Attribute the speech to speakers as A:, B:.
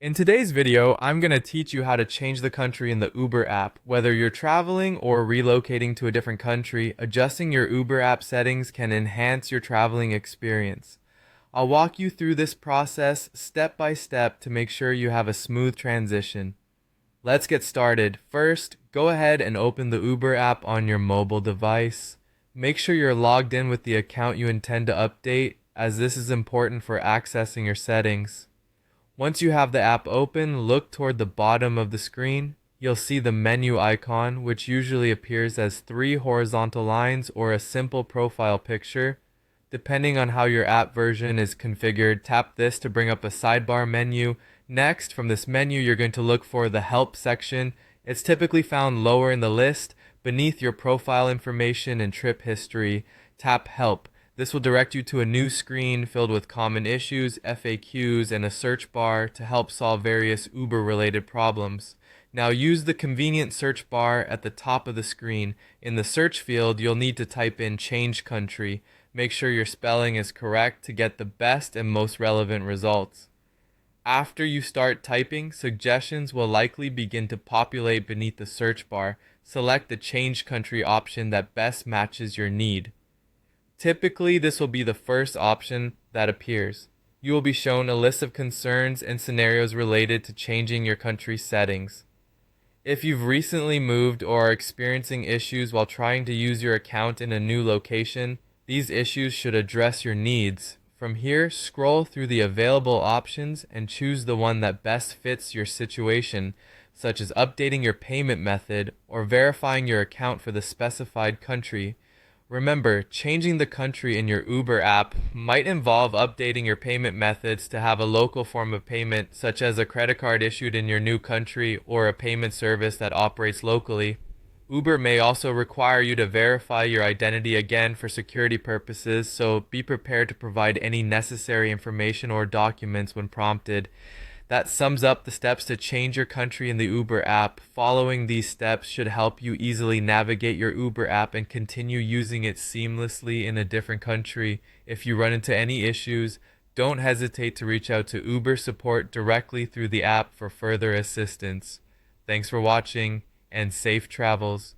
A: In today's video, I'm going to teach you how to change the country in the Uber app. Whether you're traveling or relocating to a different country, adjusting your Uber app settings can enhance your traveling experience. I'll walk you through this process step by step to make sure you have a smooth transition. Let's get started. First, go ahead and open the Uber app on your mobile device. Make sure you're logged in with the account you intend to update, as this is important for accessing your settings. Once you have the app open, look toward the bottom of the screen. You'll see the menu icon, which usually appears as 3 horizontal lines or a simple profile picture. Depending on how your app version is configured, tap this to bring up a sidebar menu. Next, from this menu, you're going to look for the Help section. It's typically found lower in the list, beneath your profile information and trip history. Tap Help. This will direct you to a new screen filled with common issues, FAQs, and a search bar to help solve various Uber-related problems. Now use the convenient search bar at the top of the screen. In the search field, you'll need to type in change country. Make sure your spelling is correct to get the best and most relevant results. After you start typing, suggestions will likely begin to populate beneath the search bar. Select the change country option that best matches your need. Typically, this will be the first option that appears. You will be shown a list of concerns and scenarios related to changing your country's settings. If you've recently moved or are experiencing issues while trying to use your account in a new location, these issues should address your needs. From here, scroll through the available options and choose the one that best fits your situation, such as updating your payment method or verifying your account for the specified country. Remember, changing the country in your Uber app might involve updating your payment methods to have a local form of payment, such as a credit card issued in your new country or a payment service that operates locally. Uber may also require you to verify your identity again for security purposes, so be prepared to provide any necessary information or documents when prompted. That sums up the steps to change your country in the Uber app. Following these steps should help you easily navigate your Uber app and continue using it seamlessly in a different country. If you run into any issues, don't hesitate to reach out to Uber support directly through the app for further assistance. Thanks for watching and safe travels.